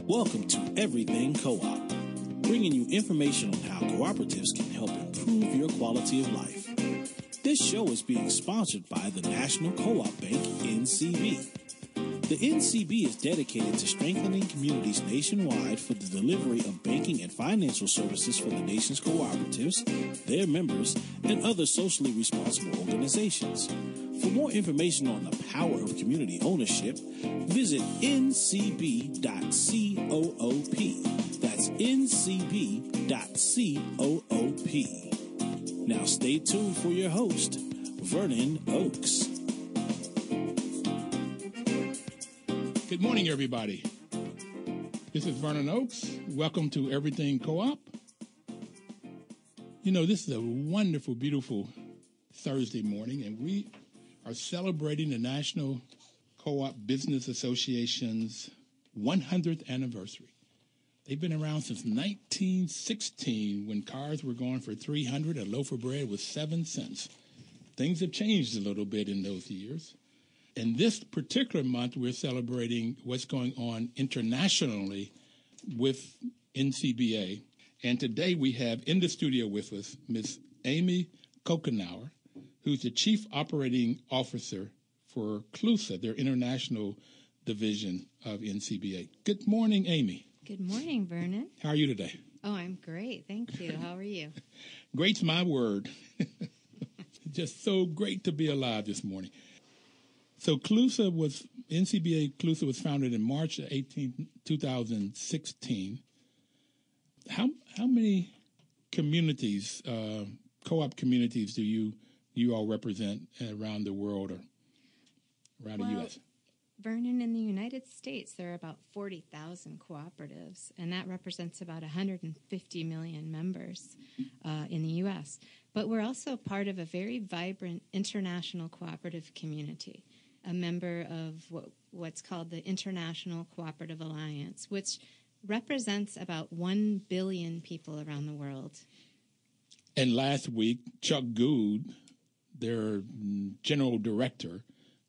Welcome to Everything Co-op, bringing you information on how cooperatives can help improve your quality of life. This show is being sponsored by the National Co-op Bank, NCB. The NCB is dedicated to strengthening communities nationwide for the delivery of banking and financial services for the nation's cooperatives, their members, and other socially responsible organizations. For more information on the power of community ownership, visit ncb.coop. That's ncb.coop. Now stay tuned for your host, Vernon Oakes. Good morning, everybody. This is Vernon Oakes. Welcome to Everything Co-op. You know, this is a wonderful, beautiful Thursday morning, and we are celebrating the National Co-op Business Association's 100th anniversary. They've been around since 1916 when cars were going for $300, a loaf of bread was 7 cents. Things have changed a little bit in those years. And this particular month, we're celebrating what's going on internationally with NCBA. And today we have in the studio with us Ms. Amy Coughenour, who's the Chief Operating Officer for CLUSA, their international division of NCBA. Good morning, Amy. Good morning, Vernon. How are you today? Oh, I'm great. Thank you. How are you? Great's my word. Just so great to be alive this morning. So NCBA CLUSA was founded in March 18, 2016. How many communities, co-op communities, do you all represent around the world or around the U.S.? Vernon, in the United States, there are about 40,000 cooperatives, and that represents about 150 million members in the U.S. But we're also part of a very vibrant international cooperative community, a member of what's called the International Cooperative Alliance, which represents about 1 billion people around the world. And last week, Chuck Gould, their general director,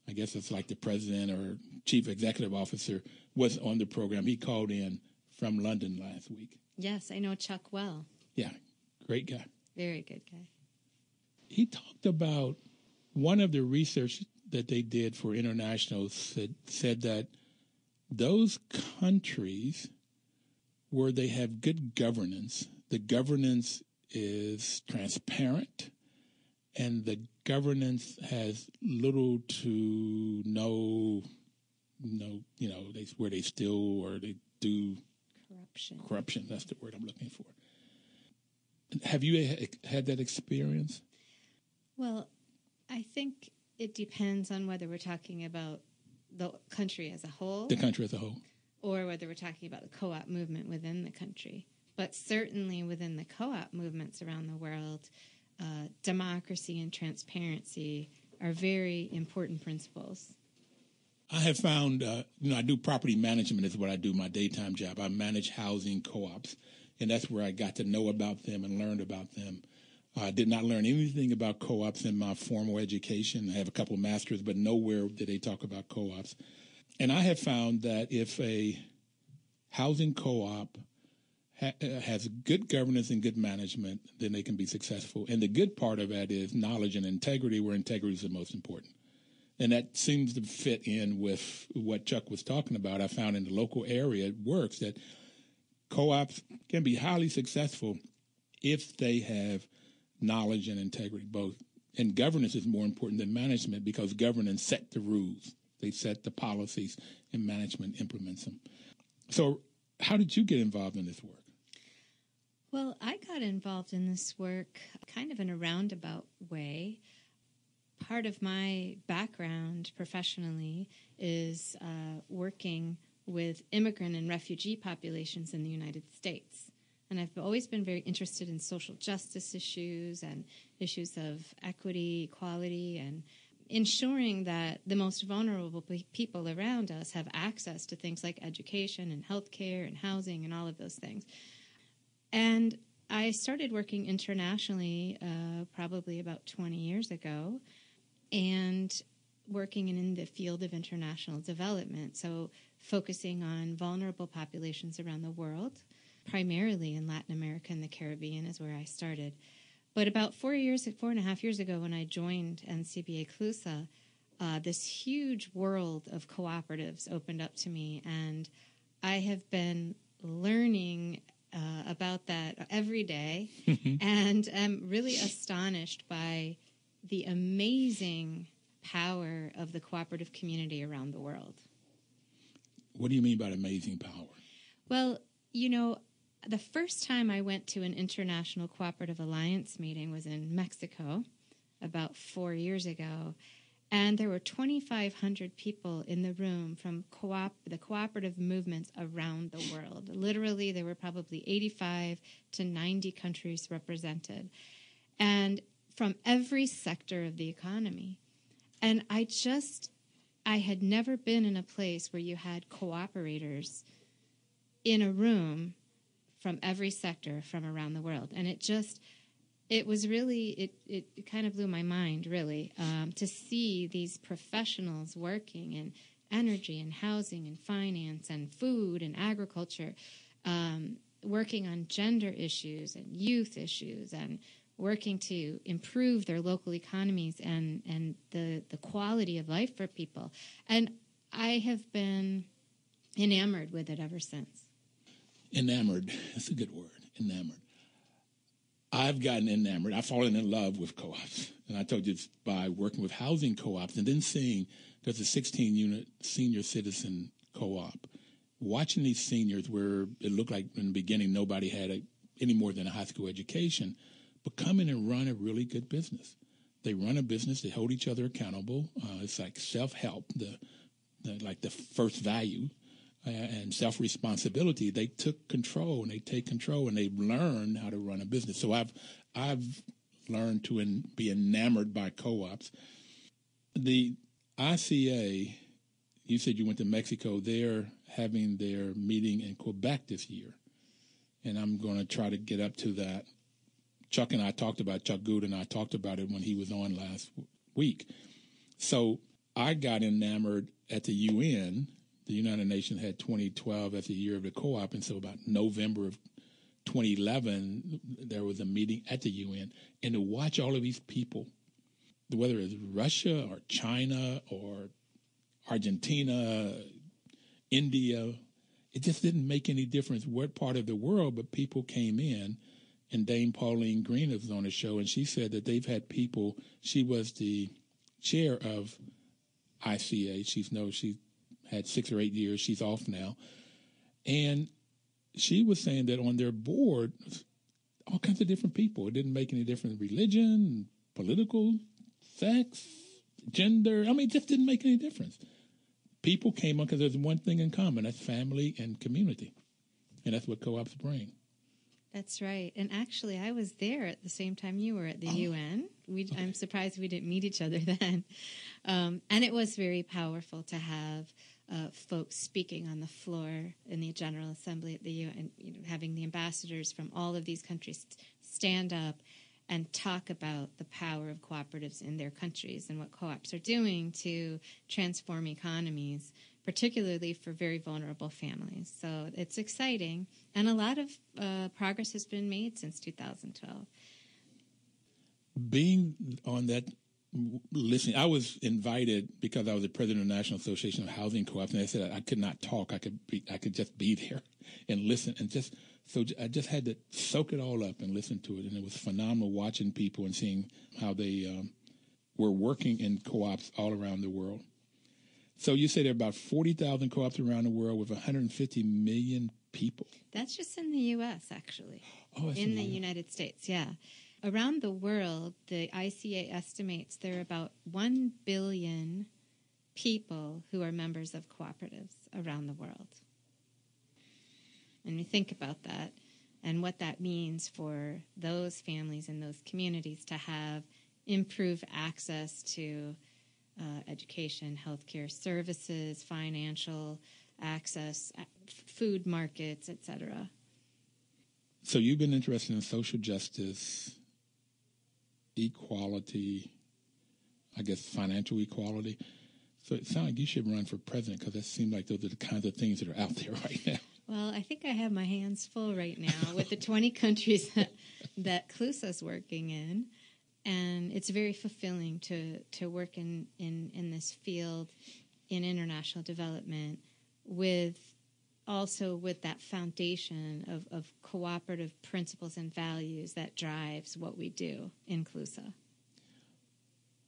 I guess it's like the president or chief executive officer, was on the program. He called in from London last week. Yes, I know Chuck well. Yeah, great guy. Very good guy. He talked about one of the research that they did for international said that those countries where they have good governance, the governance is transparent, and the governance has little to no, where they steal or they do corruption. That's the word I'm looking for. Have you had that experience? Well, I think it depends on whether we're talking about the country as a whole. The country as a whole. Or whether we're talking about the co-op movement within the country. But certainly within the co-op movements around the world, democracy and transparency are very important principles. I have found, I do property management is what I do, my daytime job. I manage housing co-ops, and that's where I got to know about them and learned about them. I did not learn anything about co-ops in my formal education. I have a couple of masters, but nowhere did they talk about co-ops. And I have found that if a housing co-op has good governance and good management, then they can be successful. And the good part of that is knowledge and integrity, where integrity is the most important. And that seems to fit in with what Chuck was talking about. I found in the local area it works, that co-ops can be highly successful if they have knowledge and integrity both. And governance is more important than management because governance set the rules. They set the policies and management implements them. So how did you get involved in this work? Well, I got involved in this work kind of in a roundabout way. Part of my background professionally is working with immigrant and refugee populations in the United States. And I've always been very interested in social justice issues and issues of equity, equality, and ensuring that the most vulnerable people around us have access to things like education and healthcare and housing and all of those things. And I started working internationally probably about 20 years ago. And working in the field of international development, so focusing on vulnerable populations around the world, primarily in Latin America and the Caribbean is where I started. But about 4.5 years ago, when I joined NCBA CLUSA, this huge world of cooperatives opened up to me, and I have been learning about that every day, and I'm really astonished by the amazing power of the cooperative community around the world. What do you mean by amazing power? Well, the first time I went to an International Cooperative Alliance meeting was in Mexico about 4 years ago, and there were 2,500 people in the room from the cooperative movements around the world. Literally, there were probably 85 to 90 countries represented, and from every sector of the economy. And I had never been in a place where you had cooperators in a room from every sector from around the world. And it kind of blew my mind, really, to see these professionals working in energy and housing and finance and food and agriculture, working on gender issues and youth issues and working to improve their local economies and the quality of life for people. And I have been enamored with it ever since. Enamored, that's a good word, enamored. I've gotten enamored. I've fallen in love with co-ops. And I told you it's by working with housing co-ops and then seeing there's a 16-unit senior citizen co-op. Watching these seniors where it looked like in the beginning nobody had any more than a high school education, but come in and run a really good business. They run a business. They hold each other accountable. It's like self-help, the first value. And self-responsibility. They took control, and they take control, and they've learned how to run a business. So I've learned to be enamored by co-ops. The ICA, you said you went to Mexico. They're having their meeting in Quebec this year, and I'm going to try to get up to that. Chuck and I talked about, Chuck Good and I talked about it when he was on last week. So I got enamored at the UN. The United Nations had 2012 as the year of the co-op, and so about November of 2011, there was a meeting at the UN, and to watch all of these people, whether it's Russia or China or Argentina, India, it just didn't make any difference what part of the world, but people came in, and Dame Pauline Green was on the show, and she said that they've had people, she was the chair of ICA, she had 6 or 8 years. She's off now. And she was saying that on their board, all kinds of different people. It didn't make any difference. Religion, political, sex, gender. I mean, it just didn't make any difference. People came on because there's one thing in common. That's family and community. And that's what co-ops bring. That's right. And actually, I was there at the same time you were at the UN. I'm surprised we didn't meet each other then. And it was very powerful to have folks speaking on the floor in the General Assembly at the UN, having the ambassadors from all of these countries stand up and talk about the power of cooperatives in their countries and what co-ops are doing to transform economies, particularly for very vulnerable families. So it's exciting, and a lot of progress has been made since 2012. Being on that, listening, I was invited because I was the president of the National Association of Housing Co-ops, and I said I could not talk. I could just be there and listen, and so I just had to soak it all up and listen to it, and it was phenomenal watching people and seeing how they were working in co-ops all around the world. So you say there are about 40,000 co-ops around the world with 150 million people. That's just in the U.S., actually. Oh, in the United States, yeah. Around the world, the ICA estimates there are about 1 billion people who are members of cooperatives around the world. And you think about that and what that means for those families and those communities to have improved access to education, healthcare services, financial access, food markets, etc. So you've been interested in social justice, equality, I guess financial equality. So it sounds like you should run for president because it seems like those are the kinds of things that are out there right now. Well, I think I have my hands full right now with the 20 countries that CLUSA is working in. And it's very fulfilling to work in this field in international development with that foundation of cooperative principles and values that drives what we do in CLUSA.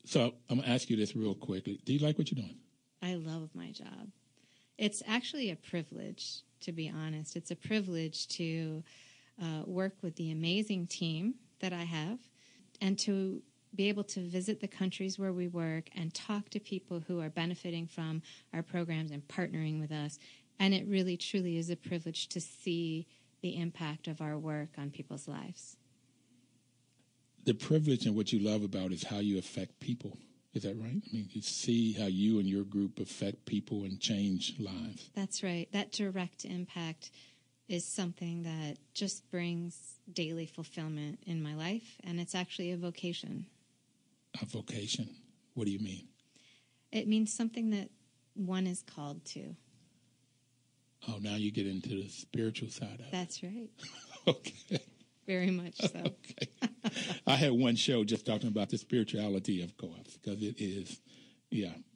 So I'm going to ask you this real quickly. Do you like what you're doing? I love my job. It's actually a privilege, to be honest. It's a privilege to work with the amazing team that I have and to be able to visit the countries where we work and talk to people who are benefiting from our programs and partnering with us. And it really, truly is a privilege to see the impact of our work on people's lives. The privilege and what you love about is how you affect people. Is that right? I mean, you see how you and your group affect people and change lives. That's right. That direct impact is something that just brings daily fulfillment in my life, and it's actually a vocation. A vocation? What do you mean? It means something that one is called to. Oh, now you get into the spiritual side of it. That's right. Okay. Very much so. Okay. I had one show just talking about the spirituality of co-ops because it is,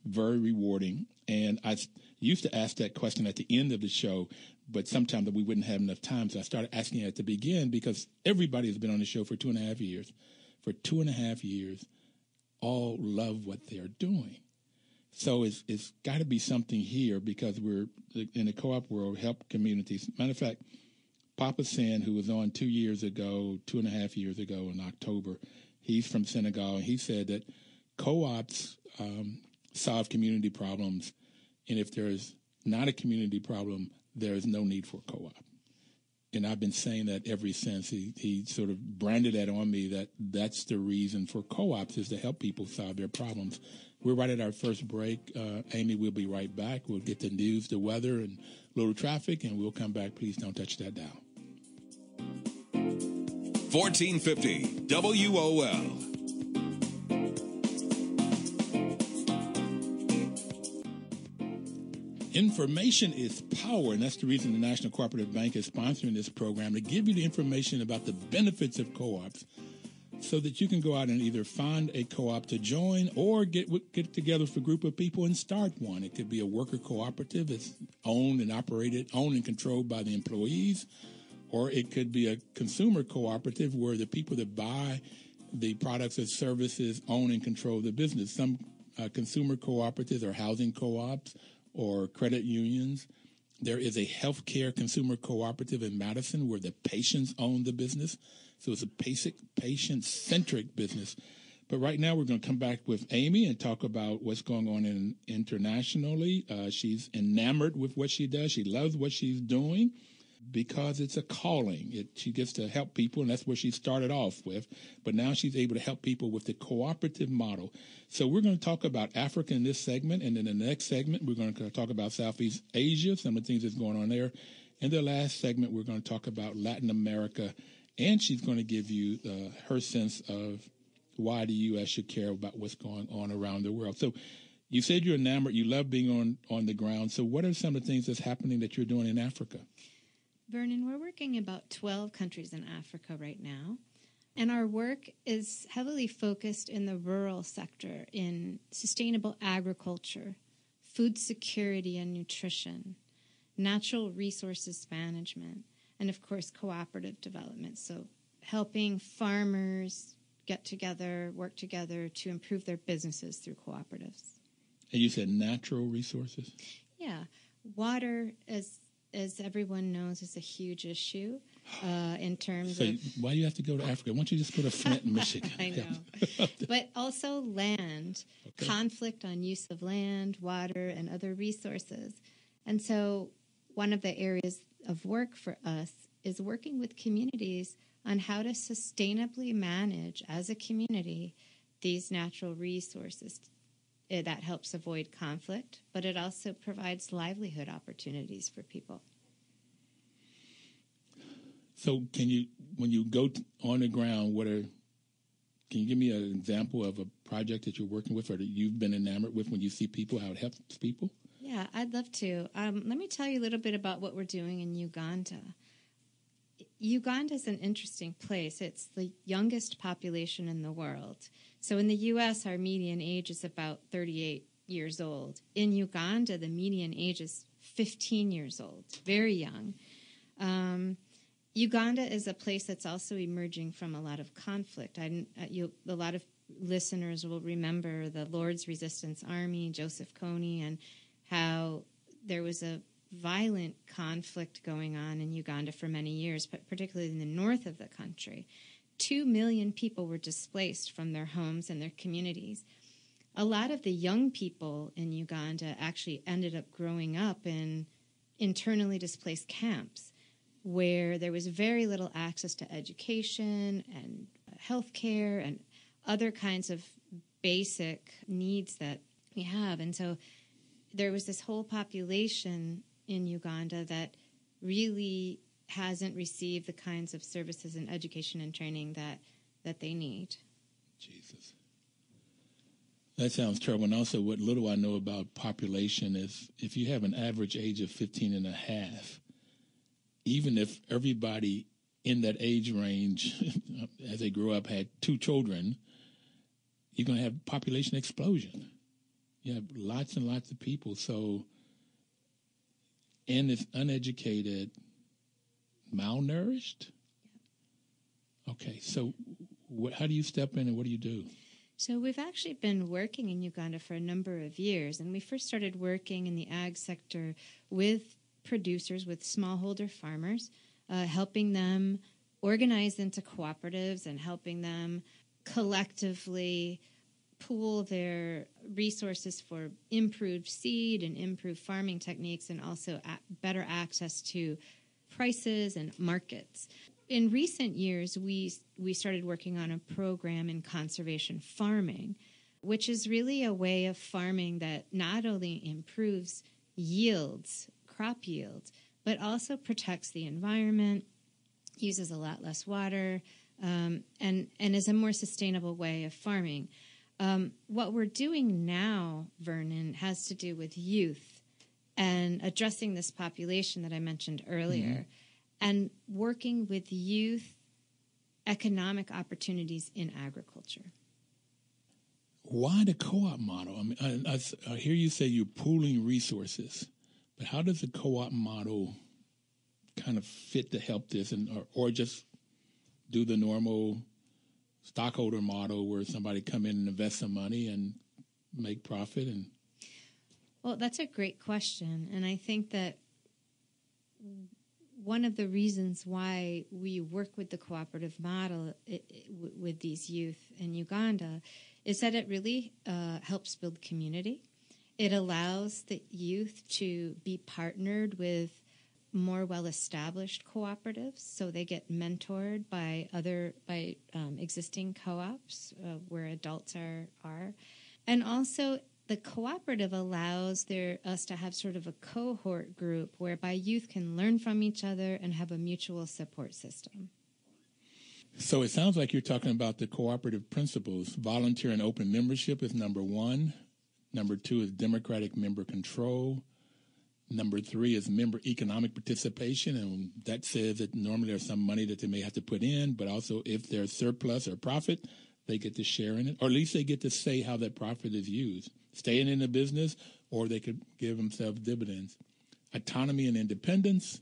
very rewarding. And I used to ask that question at the end of the show, but sometimes we wouldn't have enough time. So I started asking it at the beginning because everybody has been on the show for 2.5 years. For 2.5 years, all love what they're doing. So it's got to be something here because we're in the co-op world, help communities. Matter of fact, Papa Sen, who was on 2 years ago, 2.5 years ago in October, he's from Senegal, and he said that co-ops solve community problems, and if there's not a community problem, there is no need for a co-op. And I've been saying that ever since. He sort of branded that on me that's the reason for co-ops is to help people solve their problems. We're right at our first break. Amy, we'll be right back. We'll get the news, the weather, and a little traffic, and we'll come back. Please don't touch that dial. 1450 WOL. Information is power, and that's the reason the National Cooperative Bank is sponsoring this program, to give you the information about the benefits of co-ops so that you can go out and either find a co-op to join or get together with a group of people and start one. It could be a worker cooperative that's owned and controlled by the employees, or it could be a consumer cooperative where the people that buy the products and services own and control the business. Some consumer cooperatives are housing co-ops or credit unions. There is a healthcare consumer cooperative in Madison where the patients own the business. So it's a patient-centric business. But right now we're going to come back with Amy and talk about what's going on internationally. She's enamored with what she does. She loves what she's doing because it's a calling. She gets to help people, and that's where she started off with. But now she's able to help people with the cooperative model. So we're going to talk about Africa in this segment, and then in the next segment, we're going to talk about Southeast Asia, some of the things that's going on there. In the last segment, we're going to talk about Latin America, and she's going to give you her sense of why the U.S. should care about what's going on around the world. So you said you're enamored. You love being on the ground. So what are some of the things that's happening that you're doing in Africa? Vernon, we're working in about 12 countries in Africa right now, and our work is heavily focused in the rural sector, in sustainable agriculture, food security and nutrition, natural resources management, and, of course, cooperative development. So helping farmers get together, work together to improve their businesses through cooperatives. And you said natural resources? Yeah. Water, as everyone knows, is a huge issue in terms of... Why do you have to go to Africa? Why don't you just go to Flint, Michigan? I know. But also land, conflict on use of land, water, and other resources. And so one of the areas of work for us is working with communities on how to sustainably manage, as a community, these natural resources. That helps avoid conflict, but it also provides livelihood opportunities for people. So when you go on the ground, what are Can you give me an example of a project that you're working with or that you've been enamored with when you see people, how it helps people? Yeah, I'd love to. Let me tell you a little bit about what we're doing in Uganda. Uganda is an interesting place. It's the youngest population in the world. So in the U.S., our median age is about 38 years old. In Uganda, the median age is 15 years old, very young. Uganda is a place that's also emerging from a lot of conflict. A lot of listeners will remember the Lord's Resistance Army, Joseph Kony, and how there was a violent conflict going on in Uganda for many years, but particularly in the north of the country. 2 million people were displaced from their homes and their communities. A lot of the young people in Uganda actually ended up growing up in internally displaced camps where there was very little access to education and health care and other kinds of basic needs that we have. And so there was this whole population in Uganda that really hasn't received the kinds of services and education and training that they need. Jesus. That sounds terrible. And also what little I know about population is if you have an average age of 15 and a half, even if everybody in that age range, as they grew up, had 2 children, you're going to have population explosion. You have lots and lots of people. So, and it's uneducated, malnourished. Okay, so how do you step in and what do you do? So we've actually been working in Uganda for a number of years, and we first started working in the ag sector with producers, with smallholder farmers, helping them organize into cooperatives and helping them collectively pool their resources for improved seed and improved farming techniques and also better access to prices and markets. In recent years, we started working on a program in conservation farming, which is really a way of farming that not only improves yields, crop yields, but also protects the environment, uses a lot less water, and is a more sustainable way of farming. What we're doing now, Vernon, has to do with youth and addressing this population that I mentioned earlier, and working with youth economic opportunities in agriculture. Why the co-op model? I mean, I hear you say you're pooling resources, but how does the co-op model kind of fit to help this, or just do the normal stockholder model where somebody come in and invest some money and make profit? And well, that's a great question, and I think that one of the reasons why we work with the cooperative model with these youth in Uganda is that it really helps build community. It allows the youth to be partnered with more well-established cooperatives, so they get mentored by existing co-ops where adults are. And also, the cooperative allows us to have sort of a cohort group whereby youth can learn from each other and have a mutual support system. So it sounds like you're talking about the cooperative principles. Volunteer and open membership is number 1. Number 2 is democratic member control. Number 3 is member economic participation, and that says that normally there's some money that they may have to put in, but also if there's surplus or profit, they get to share in it, or at least they get to say how that profit is used. Staying in the business, or they could give themselves dividends. Autonomy and independence.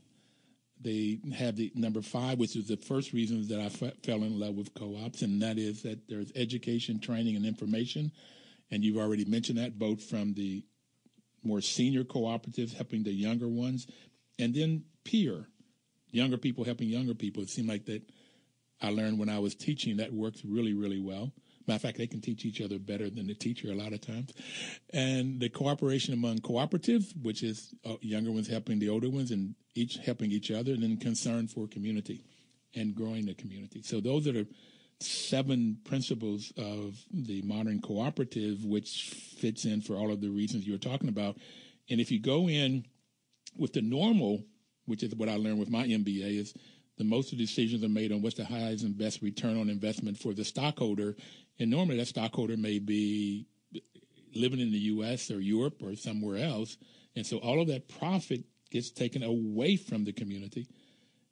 They have the number 5, which is the first reason that I fell in love with co-ops, and that is that there's education, training, and information. And you've already mentioned that, both from the more senior cooperatives helping the younger ones, and then peer, younger people helping younger people. It seemed like that I learned when I was teaching that works really, really well. Matter of fact, they can teach each other better than the teacher a lot of times. And the cooperation among cooperatives, which is younger ones helping the older ones and each helping each other, and then concern for community and growing the community. So those are the 7 principles of the modern cooperative, which fits in for all of the reasons you were talking about. And if you go in with the normal, which is what I learned with my MBA, is the most of the decisions are made on what's the highest and best return on investment for the stockholder. And normally that stockholder may be living in the U.S. or Europe or somewhere else. And so all of that profit gets taken away from the community.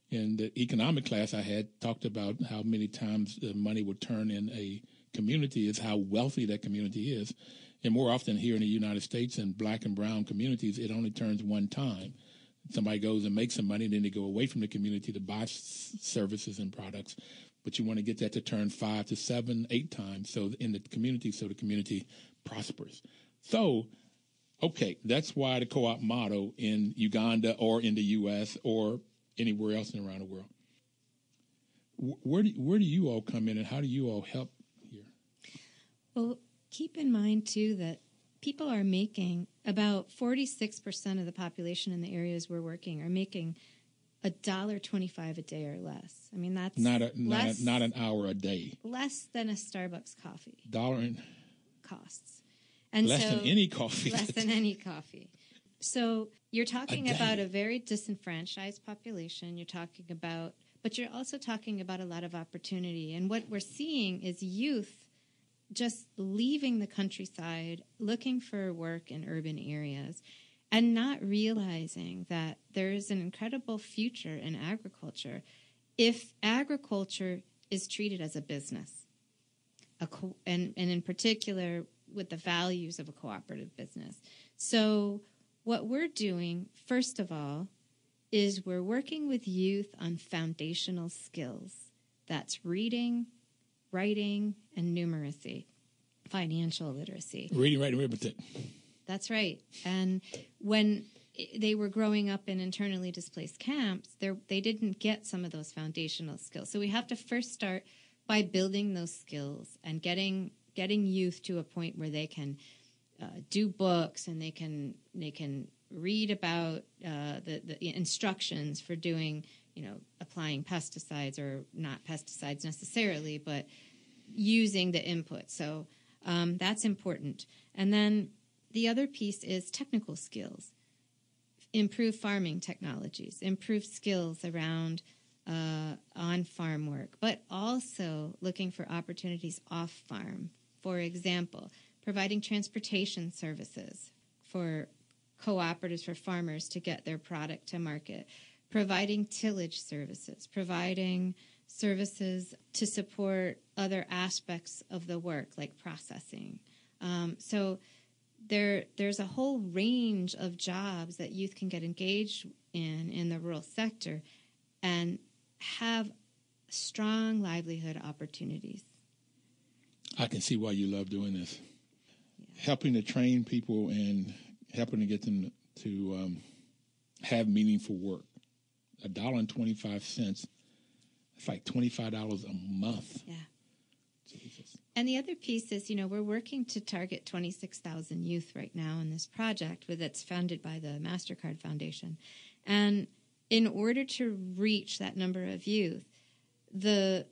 In the economic class I had talked about how many times the money would turn in a community is how wealthy that community is. And more often here in the United States in black and brown communities, it only turns one time. Somebody goes and makes some money, then they go away from the community to buy services and products. But you want to get that to turn 5 to 7, 8 times so in the community prospers. So, okay, that's why the co-op model in Uganda or in the U.S. or anywhere else around the world. Where do you all come in and how do you all help here? Well, keep in mind, too, that people are making about 46% of the population in the areas we're working are making $1.25 a day or less. I mean, that's not an hour a day. Less than a Starbucks coffee. Costs. And less than any coffee. Less than any coffee. So you're talking about a very disenfranchised population. But you're also talking about a lot of opportunity. And what we're seeing is youth just leaving the countryside, looking for work in urban areas, and not realizing that there is an incredible future in agriculture if agriculture is treated as a business, and in particular with the values of a cooperative business. So what we're doing, first of all, is we're working with youth on foundational skills. That's reading, writing, and numeracy, financial literacy. Reading, writing, arithmetic. That's right. And when they were growing up in internally displaced camps, they didn't get some of those foundational skills. So we have to first start by building those skills and getting youth to a point where they can do books and they can read about the instructions for doing, applying pesticides, or not pesticides necessarily, but using the input. So that's important. And then the other piece is technical skills, improve farming technologies, improve skills around on-farm work, but also looking for opportunities off-farm. For example, providing transportation services for cooperatives, for farmers to get their product to market, providing tillage services, providing services to support other aspects of the work, like processing. So there's a whole range of jobs that youth can get engaged in the rural sector and have strong livelihood opportunities. I can see why you love doing this. Yeah. Helping to train people and helping to get them to have meaningful work. $1.25, it's like $25 a month. Yeah. Jesus. And the other piece is, we're working to target 26,000 youth right now in this project that's funded by the MasterCard Foundation. And in order to reach that number of youth, the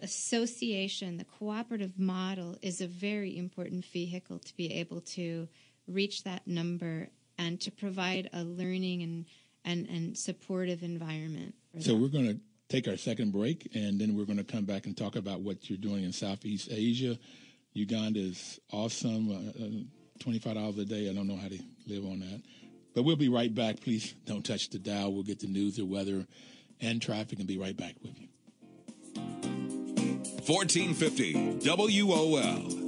association, the cooperative model is a very important vehicle to be able to reach that number and to provide a learning and supportive environment. So we're going to take our second break, and then we're going to come back and talk about what you're doing in Southeast Asia. Uganda is awesome, $25 a day. I don't know how to live on that. But we'll be right back. Please don't touch the dial. We'll get the news, the weather, and traffic, and be right back with you. 1450 WOL.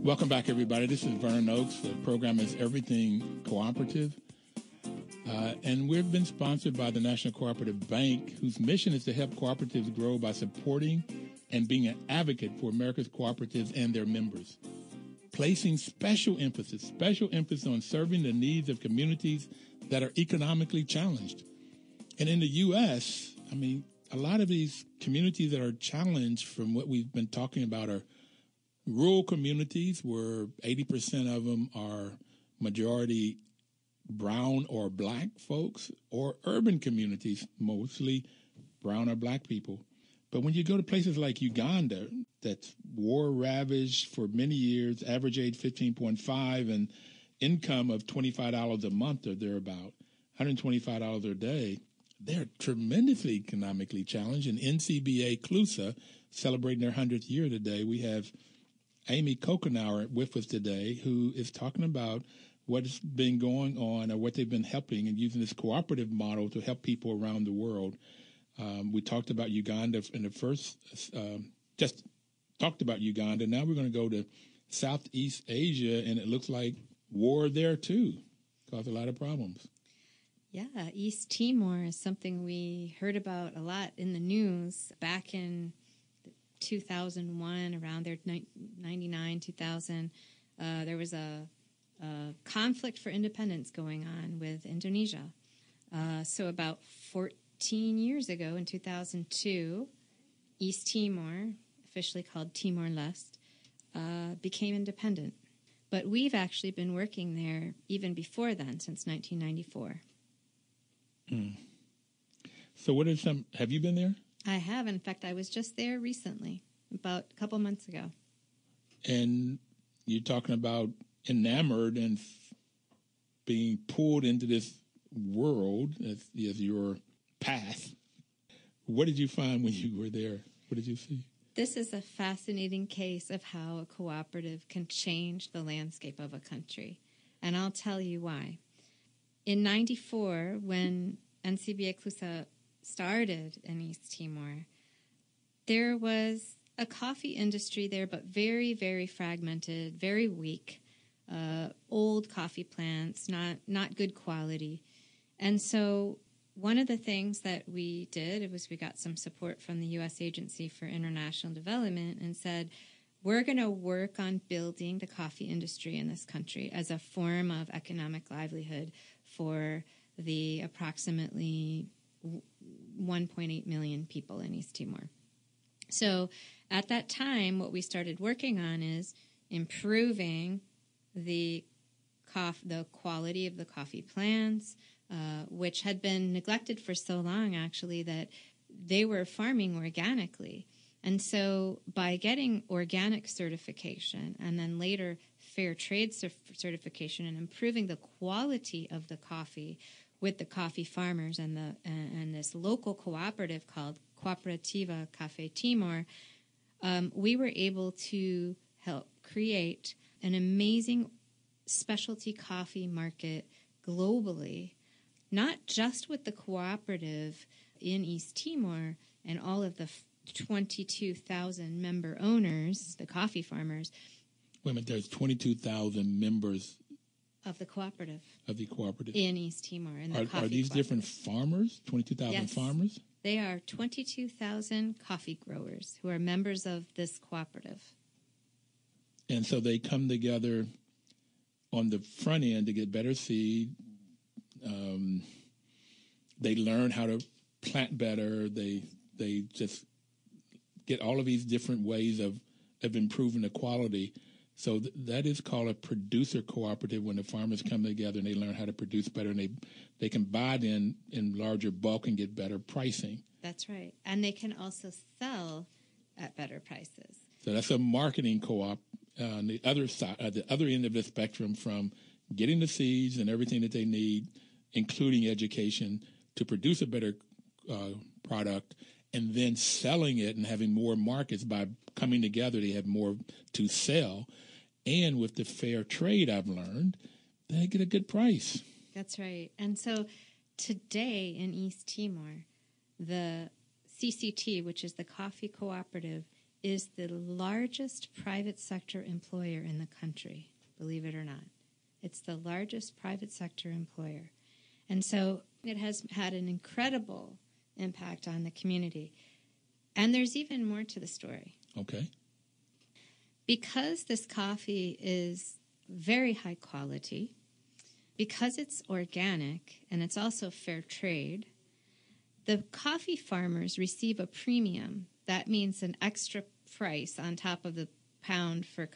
Welcome back, everybody. This is Vernon Oakes. The program is Everything Cooperative. And we've been sponsored by the National Cooperative Bank, whose mission is to help cooperatives grow by supporting and being an advocate for America's cooperatives and their members, placing special emphasis on serving the needs of communities that are economically challenged. And in the U.S., a lot of these communities that are challenged from what we've been talking about are rural communities where 80% of them are majority brown or black folks, or urban communities, mostly brown or black people. But when you go to places like Uganda, that's war-ravaged for many years, average age 15.5, and income of $25 a month or thereabout, $125 a day, they're tremendously economically challenged. And NCBA CLUSA celebrating their 100th year today. We have Amy Coughenour with us today, who is talking about what's been going on or what they've been helping and using this cooperative model to help people around the world. We talked about Uganda in the first, just talked about Uganda. Now we're going to go to Southeast Asia, and it looks like war there too, caused a lot of problems. Yeah, East Timor is something we heard about a lot in the news back in 2001, around there, 99, 2000. There was a conflict for independence going on with Indonesia. So about 14 years ago, in 2002, East Timor, officially called Timor-Leste, became independent. But we've actually been working there even before then, since 1994. So what are have you been there? I have. In fact, I was just there recently, about a couple months ago. And you're talking about enamored and being pulled into this world as your path. What did you find when you were there? What did you see? This is a fascinating case of how a cooperative can change the landscape of a country. And I'll tell you why. In 94, when NCBA CLUSA started in East Timor, there was a coffee industry there, but very, very fragmented, very weak, old coffee plants, not good quality. And so one of the things that we did was we got some support from the U.S. Agency for International Development and said, we're going to work on building the coffee industry in this country as a form of economic livelihood for the approximately 1.8 million people in East Timor. So at that time, what we started working on is improving the quality of the coffee plants, which had been neglected for so long, actually, that they were farming organically. And so by getting organic certification and then later fair trade certification and improving the quality of the coffee with the coffee farmers and this local cooperative called Cooperativa Café Timor, we were able to help create an amazing specialty coffee market globally, not just with the cooperative in East Timor and all of the 22,000 member owners, the coffee farmers. Wait a minute, there's 22,000 members of the cooperative. In East Timor. Are these different farmers, 22,000 yes. farmers? They are 22,000 coffee growers who are members of this cooperative. And so they come together on the front end to get better seed. They learn how to plant better. They just get all of these different ways of improving the quality. So that is called a producer cooperative when the farmers come together and they learn how to produce better, and they can buy it in larger bulk and get better pricing. That's right. And they can also sell at better prices. So that's a marketing co-op on the other side, at the other end of the spectrum, from getting the seeds and everything that they need, including education, to produce a better product, and then selling it and having more markets. By coming together, they have more to sell. And with the fair trade, I've learned, they get a good price. That's right. And so today in East Timor, the CCT, which is the Coffee Cooperative, is the largest private sector employer in the country, believe it or not. It's the largest private sector employer. And so it has had an incredible impact on the community. And there's even more to the story. Okay. Because this coffee is very high quality, because it's organic and it's also fair trade, the coffee farmers receive a premium. That means an extra price on top of the pound for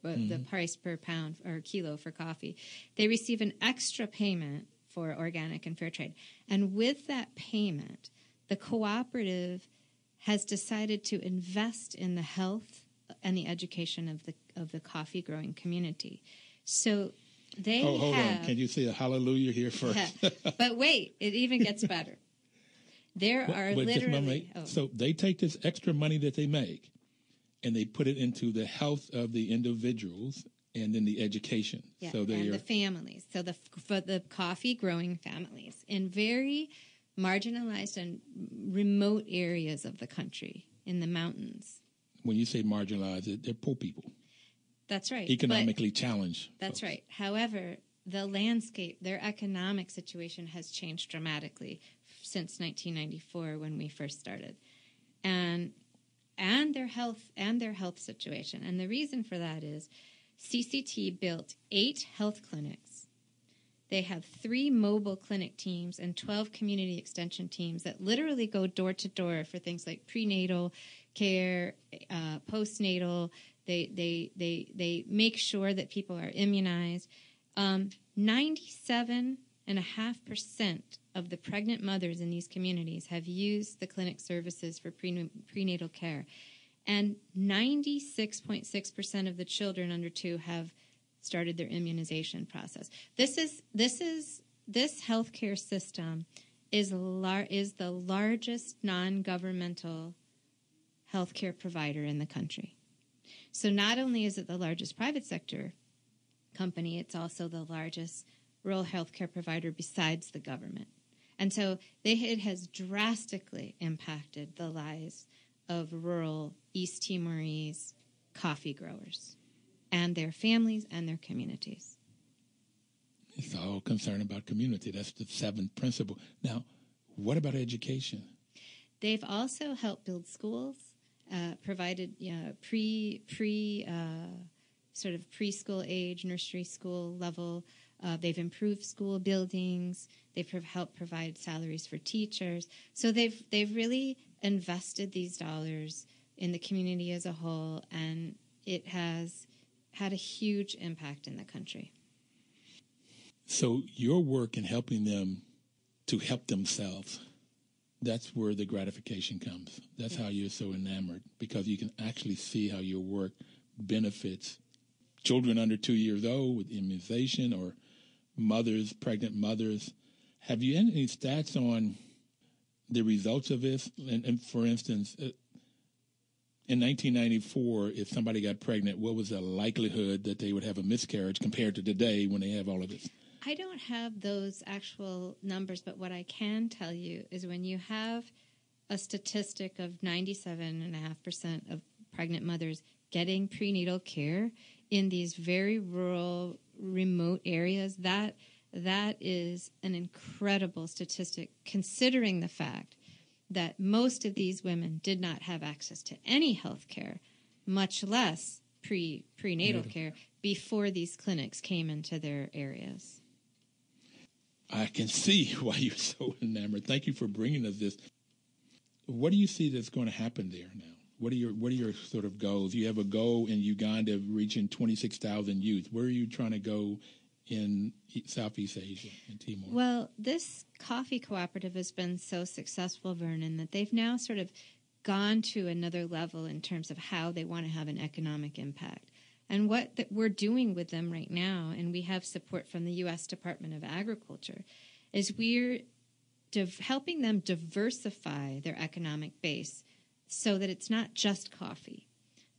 the price per pound or kilo for coffee. They receive an extra payment for organic and fair trade. And with that payment, the cooperative has decided to invest in the health and the education of the coffee growing community. So They hold on. Can you say a hallelujah here first? But wait, it even gets better. There are literally... So they take this extra money that they make and they put it into the health of the individuals and then the education. Yeah, so and the families. So for the coffee-growing families in very marginalized and remote areas of the country, in the mountains. When you say marginalized, they're poor people. That's right. Economically challenged. That's right. However, the landscape, their economic situation has changed dramatically since 1994 when we first started. And their health situation. And the reason for that is CCT built 8 health clinics. They have 3 mobile clinic teams and 12 community extension teams that literally go door to door for things like prenatal care, postnatal. They make sure that people are immunized. 97.5% of the pregnant mothers in these communities have used the clinic services for prenatal care. And 96.6% of the children under 2 have started their immunization process. This healthcare system is the largest non-governmental healthcare provider in the country. So not only is it the largest private sector company, it's also the largest rural healthcare provider besides the government. And so it has drastically impacted the lives of rural East Timorese coffee growers and their families and their communities. It's all concerned about community. That's the 7th principle. Now, what about education? They've also helped build schools, provided sort of preschool age, nursery school level. They've improved school buildings. They've helped provide salaries for teachers. So they've really invested these dollars in the community as a whole, and it has had a huge impact in the country. So your work in helping them to help themselves, that's where the gratification comes. That's how you're so enamored, because you can actually see how your work benefits children under 2 years old with immunization, or mothers, pregnant mothers. Have you any stats on the results of this? And for instance, in 1994, if somebody got pregnant, what was the likelihood that they would have a miscarriage compared to today when they have all of this? I don't have those actual numbers, but what I can tell you is when you have a statistic of 97.5% of pregnant mothers getting prenatal care in these very rural, remote areas, that is an incredible statistic, considering the fact that most of these women did not have access to any health care, much less prenatal care, before these clinics came into their areas. I can see why you're so enamored. Thank you for bringing us this. What do you see that's going to happen there now? What are your sort of goals? You have a goal in Uganda of reaching 26,000 youth. Where are you trying to go in Southeast Asia and Timor? Well, this coffee cooperative has been so successful, Vernon, that they've now sort of gone to another level in terms of how they want to have an economic impact. And what we're doing with them right now, and we have support from the U.S. Department of Agriculture, is we're helping them diversify their economic base so that it's not just coffee.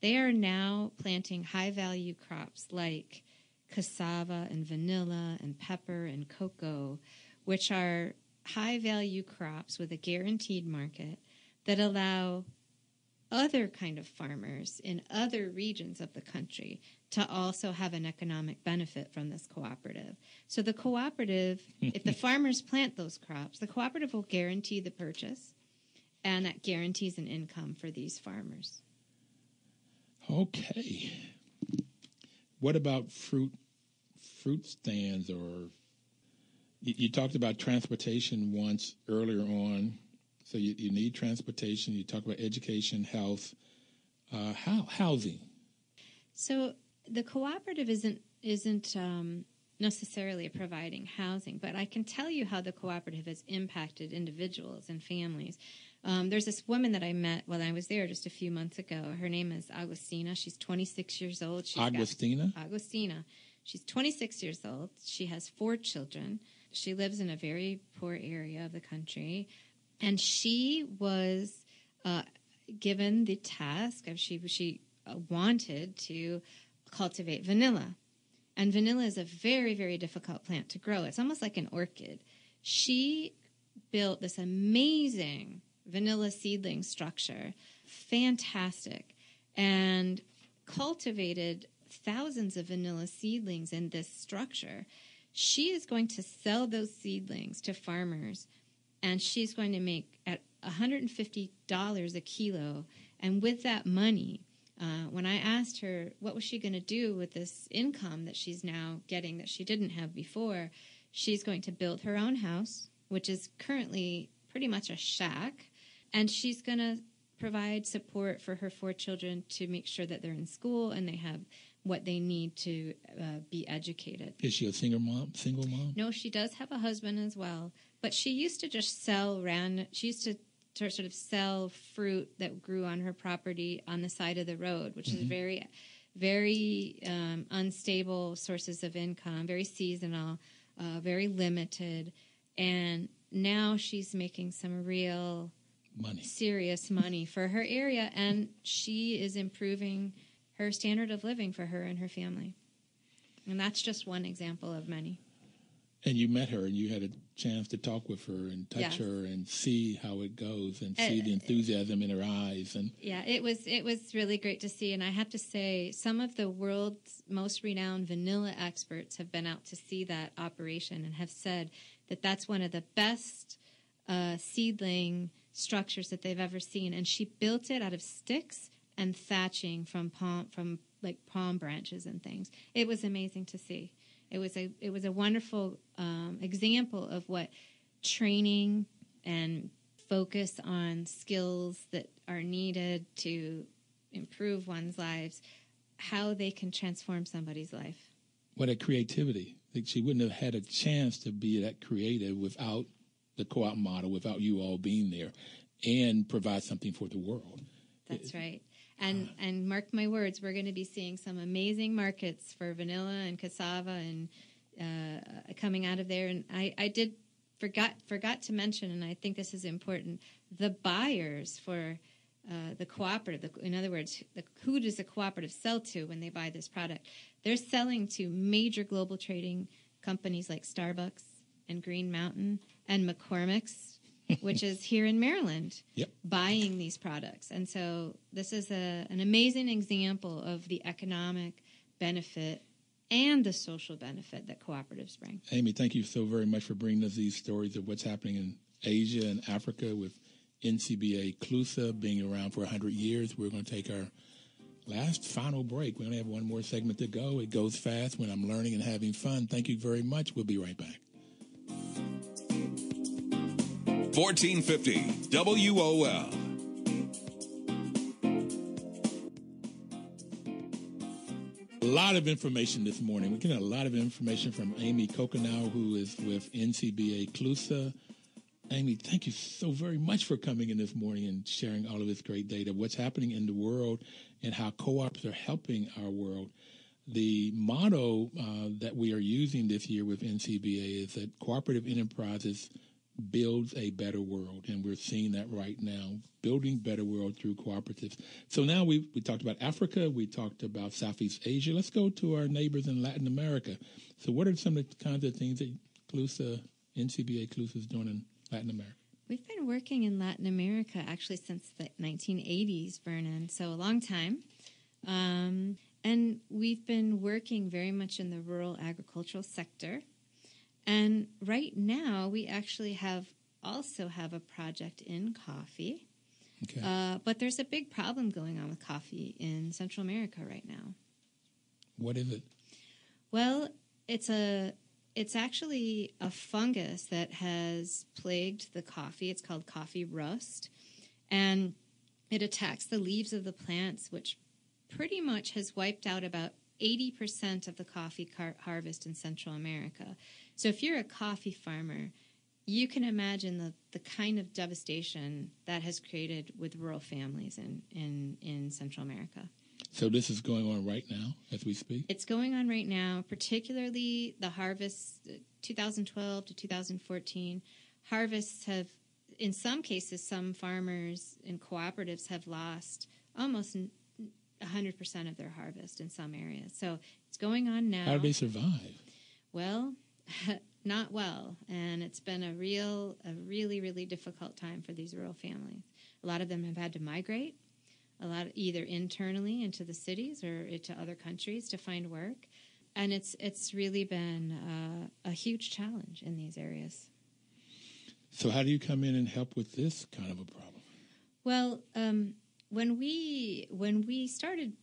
They are now planting high-value crops like cassava and vanilla and pepper and cocoa, which are high-value crops with a guaranteed market that allow other kind of farmers in other regions of the country to also have an economic benefit from this cooperative. So the cooperative, if the farmers plant those crops, the cooperative will guarantee the purchase, and that guarantees an income for these farmers. Okay. What about fruit stands? Or you talked about transportation once earlier on. So you need transportation. You talk about education, health, housing. So the cooperative isn't necessarily providing housing, but I can tell you how the cooperative has impacted individuals and families. There's this woman that I met when I was there just a few months ago. Her name is Agustina. She's 26 years old. Agustina. She's 26 years old. She has 4 children. She lives in a very poor area of the country. And she was given the task of she wanted to cultivate vanilla. And vanilla is a very, very difficult plant to grow. It's almost like an orchid. She built this amazing vanilla seedling structure, fantastic, and cultivated thousands of vanilla seedlings in this structure. She is going to sell those seedlings to farmers, and she's going to make at $150 a kilo. And with that money, when I asked her what was she going to do with this income that she's now getting that she didn't have before, she's going to build her own house, which is currently pretty much a shack, and she's going to provide support for her 4 children to make sure that they're in school and they have what they need to be educated. Is she a single mom? No, she does have a husband as well, but she used to just sell she used to sort of sell fruit that grew on her property on the side of the road, which is very, very unstable sources of income, very seasonal, very limited. And now she's making some real serious money for her area, and she is improving her standard of living for her and her family. And that's just one example of many. And you met her, and you had a chance to talk with her and touch her and see how it goes and see the enthusiasm in her eyes. And yeah, it was really great to see. And I have to say, some of the world's most renowned vanilla experts have been out to see that operation and have said that that's one of the best seedling structures that they've ever seen. And she built it out of sticks and thatching from palm branches and things. It was amazing to see. It was a wonderful example of what training and focus on skills that are needed to improve one's lives, how they can transform somebody's life. What a creativity. Like, she wouldn't have had a chance to be that creative without the co-op model, without you all being there, and provide something for the world. That's right. And mark my words, we're going to be seeing some amazing markets for vanilla and cassava and coming out of there. And I forgot to mention, and I think this is important, the buyers for the cooperative. In other words, who does the cooperative sell to when they buy this product? They're selling to major global trading companies like Starbucks and Green Mountain and McCormick's, which is here in Maryland, buying these products. And so this is an amazing example of the economic benefit and the social benefit that cooperatives bring. Amy, thank you so very much for bringing us these stories of what's happening in Asia and Africa with NCBA CLUSA being around for 100 years. We're going to take our last final break. We only have one more segment to go. It goes fast when I'm learning and having fun. Thank you very much. We'll be right back. 1450 WOL. A lot of information this morning. We're getting a lot of information from Amy Coughenour, who is with NCBA CLUSA. Amy, thank you so very much for coming in this morning and sharing all of this great data, what's happening in the world and how co-ops are helping our world. The motto that we are using this year with NCBA is that cooperative enterprises builds a better world, and we're seeing that right now, building better world through cooperatives. So now we talked about Africa, we talked about Southeast Asia. Let's go to our neighbors in Latin America. So what are some of the kinds of things that NCBA CLUSA is doing in Latin America? We've been working in Latin America actually since the 1980s, Vernon, so a long time. And we've been working very much in the rural agricultural sector. And right now, we actually also have a project in coffee. Okay. But there's a big problem going on with coffee in Central America right now. What is it? Well, it's actually a fungus that has plagued the coffee. It's called coffee rust. And it attacks the leaves of the plants, which pretty much has wiped out about 80% of the coffee harvest in Central America. So if you're a coffee farmer, you can imagine the kind of devastation that has created with rural families in Central America. So this is going on right now as we speak? It's going on right now, particularly the harvest, 2012 to 2014. Harvests have, in some cases, some farmers and cooperatives have lost almost 100% of their harvest in some areas. So it's going on now. How do they survive? Well, not well. And it's been a really, really difficult time for these rural families. A lot of them have had to migrate, either internally into the cities or into other countries to find work. And it's really been a huge challenge in these areas. So how do you come in and help with this kind of a problem? Well, when we started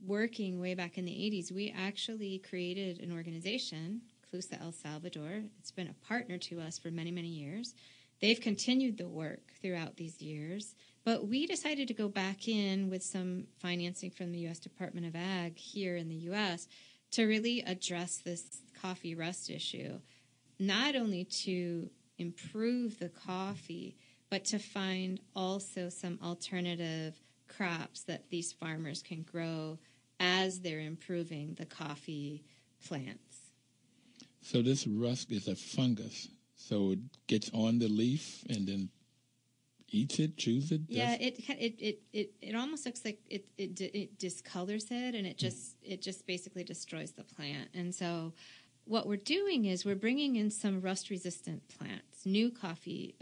working way back in the 80s, we actually created an organization, CLUSA El Salvador. It's been a partner to us for many, many years. They've continued the work throughout these years. But we decided to go back in with some financing from the U.S. Department of Ag here in the U.S. to really address this coffee rust issue, not only to improve the coffee, but to find also some alternative crops that these farmers can grow as they're improving the coffee plants. So this rust is a fungus. So it gets on the leaf and then eats it, chews it? Yeah, it almost looks like it discolors it, and it just basically destroys the plant. And so what we're doing is we're bringing in some rust-resistant plants, new coffee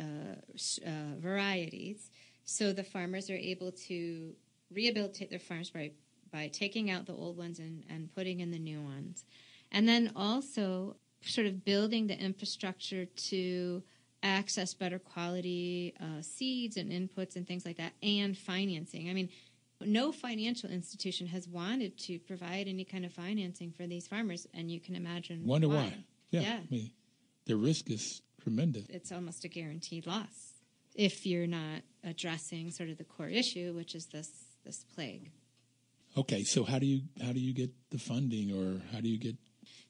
varieties, so the farmers are able to rehabilitate their farms by taking out the old ones and putting in the new ones. And then also sort of building the infrastructure to access better quality seeds and inputs and things like that, and financing. I mean, no financial institution has wanted to provide any kind of financing for these farmers, and you can imagine Wonder why. Yeah. I mean, the risk is tremendous. It's almost a guaranteed loss if you're not addressing sort of the core issue, which is this plague. Okay, so how do you get the funding, or how do you get?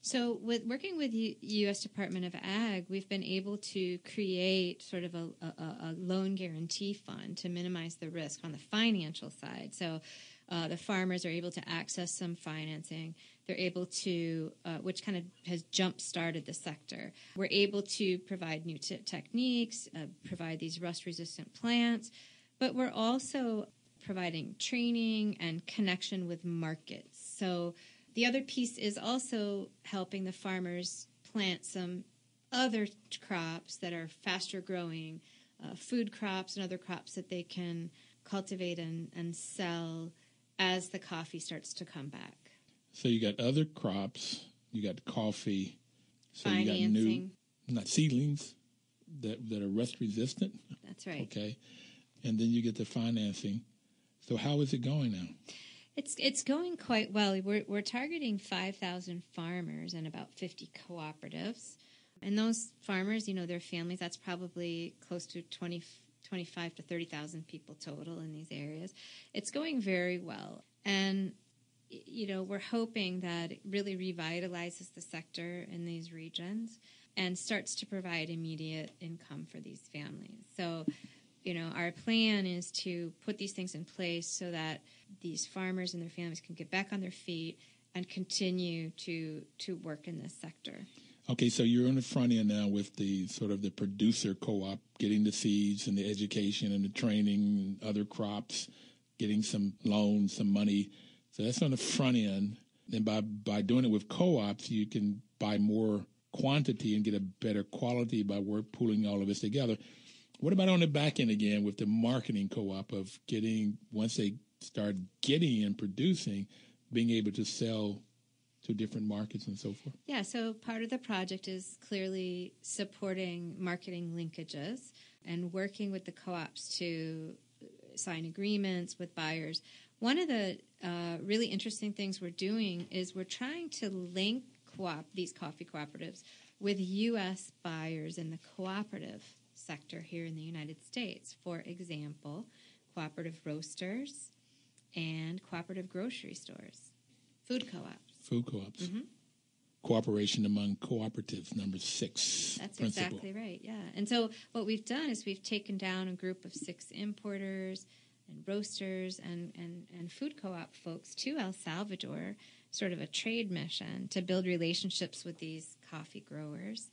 So with working with U.S. Department of Ag, we've been able to create sort of a loan guarantee fund to minimize the risk on the financial side. So the farmers are able to access some financing. They're able to, which kind of has jump-started the sector. We're able to provide new techniques, provide these rust-resistant plants, but we're also providing training and connection with markets. So the other piece is also helping the farmers plant some other crops that are faster growing, food crops and other crops that they can cultivate and sell as the coffee starts to come back. So you got other crops, you got coffee, so financing. You got new, not seedlings that are rust resistant. That's right. Okay, and then you get the financing. So how is it going now? It's going quite well. We're targeting 5,000 farmers and about 50 cooperatives. And those farmers, their families, that's probably close to 25 to 30,000 people total in these areas. It's going very well. And, we're hoping that it really revitalizes the sector in these regions and starts to provide immediate income for these families. So, our plan is to put these things in place so that these farmers and their families can get back on their feet and continue to work in this sector. Okay, so you're on the front end now with the sort of the producer co-op, getting the seeds and the education and the training and other crops, getting some loans, some money. So that's on the front end. And by doing it with co-ops, you can buy more quantity and get a better quality by pooling all of this together. What about on the back end again with the marketing co-op of once they start getting and producing, being able to sell to different markets and so forth? Yeah, so part of the project is clearly supporting marketing linkages and working with the co-ops to sign agreements with buyers. One of the really interesting things we're doing is we're trying to link these coffee cooperatives with U.S. buyers in the cooperative sector here in the United States. For example, cooperative roasters and cooperative grocery stores, food co-ops. Food co-ops. Mm-hmm. Cooperation among cooperatives, number 6. That's principle. Exactly right, yeah. And so what we've done is we've taken down a group of 6 importers roasters and food co-op folks to El Salvador, sort of a trade mission to build relationships with these coffee growers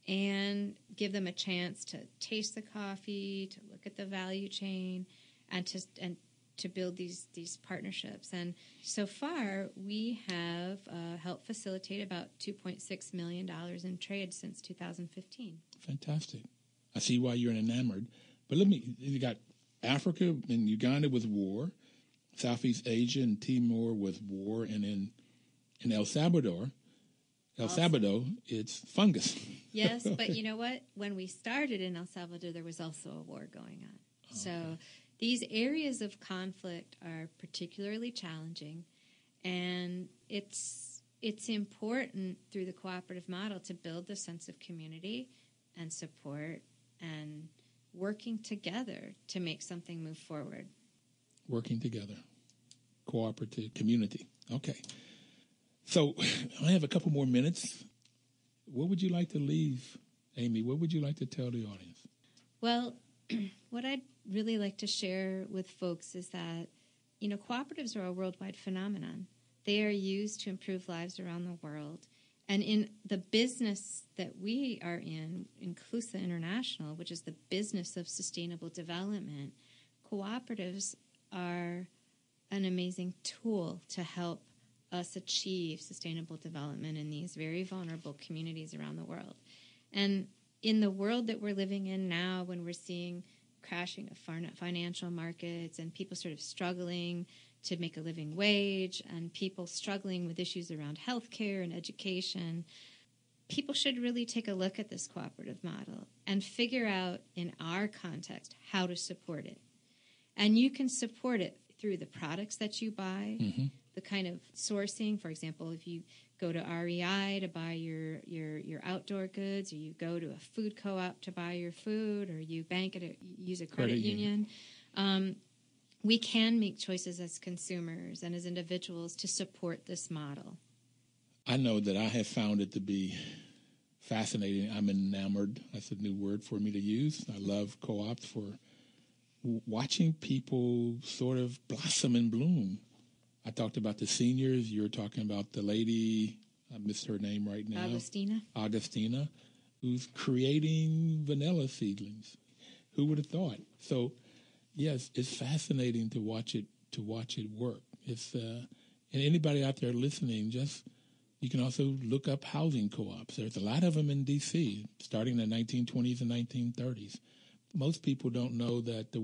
and give them a chance to taste the coffee, to look at the value chain, and to build these partnerships. And so far, we have helped facilitate about $2.6 million in trade since 2015. Fantastic. I see why you're enamored. But you got Africa and Uganda with war, Southeast Asia and Timor with war, and in El Salvador, it's fungus. Yes, but you know what? When we started in El Salvador, there was also a war going on. Okay. So these areas of conflict are particularly challenging, and it's important through the cooperative model to build the sense of community and support and working together to make something move forward. Working together. Cooperative community. Okay. So I have a couple more minutes. What would you like to leave, Amy? What would you like to tell the audience? Well, what I'd really like to share with folks is that, cooperatives are a worldwide phenomenon. They are used to improve lives around the world. And in the business that we are in CLUSA International, which is the business of sustainable development, cooperatives are an amazing tool to help us achieve sustainable development in these very vulnerable communities around the world. And in the world that we're living in now, when we're seeing crashing of financial markets and people sort of struggling to make a living wage and people struggling with issues around healthcare and education, people should really take a look at this cooperative model and figure out in our context how to support it. And you can support it through the products that you buy, the kind of sourcing. For example, if you go to REI to buy your outdoor goods, or you go to a food co-op to buy your food, or you use a credit union, we can make choices as consumers and as individuals to support this model. I know that I have found it to be fascinating. I'm enamored. That's a new word for me to use. I love co-ops for watching people sort of blossom and bloom. I talked about the seniors. You're talking about the lady, I missed her name right now. Augustina, who's creating vanilla seedlings. Who would have thought? So, yes, it's fascinating to watch it work. It's and anybody out there listening, you can also look up housing co-ops. There's a lot of them in D.C., starting in the 1920s and 1930s. Most people don't know that the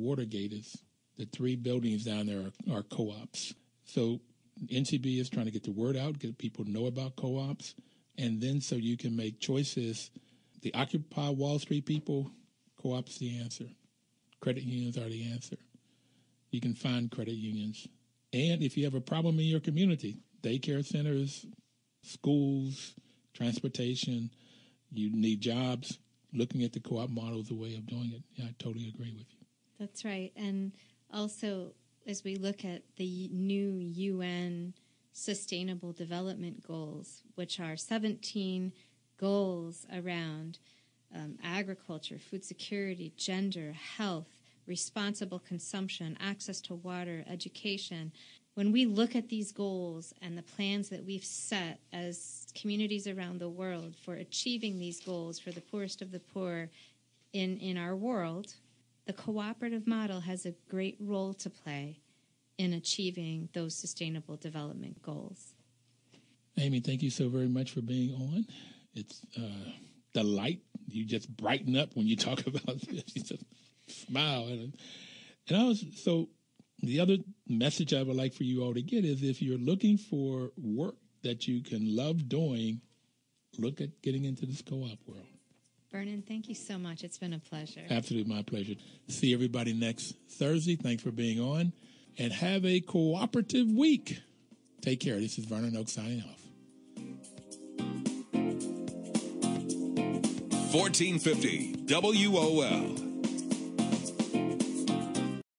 the 3 buildings down there are co-ops. So NCBA is trying to get the word out, get people to know about co-ops, and then so you can make choices. The Occupy Wall Street people, co-ops the answer. Credit unions are the answer. You can find credit unions. And if you have a problem in your community, daycare centers, schools, transportation, you need jobs, looking at the co-op model is a way of doing it. Yeah, I totally agree with you. That's right. And also, as we look at the new UN Sustainable Development Goals, which are 17 goals around agriculture, food security, gender, health, responsible consumption, access to water, education. When we look at these goals and the plans that we've set as communities around the world for achieving these goals for the poorest of the poor in our world, the cooperative model has a great role to play in achieving those sustainable development goals. Amy, thank you so very much for being on. It's delight. You just brighten up when you talk about this. You just smile. So the other message I would like for you all to get is if you're looking for work that you can love doing, look at getting into this co-op world. Vernon, thank you so much. It's been a pleasure. Absolutely my pleasure. See everybody next Thursday. Thanks for being on. And have a cooperative week. Take care. This is Vernon Oak signing off. 1450 WOL.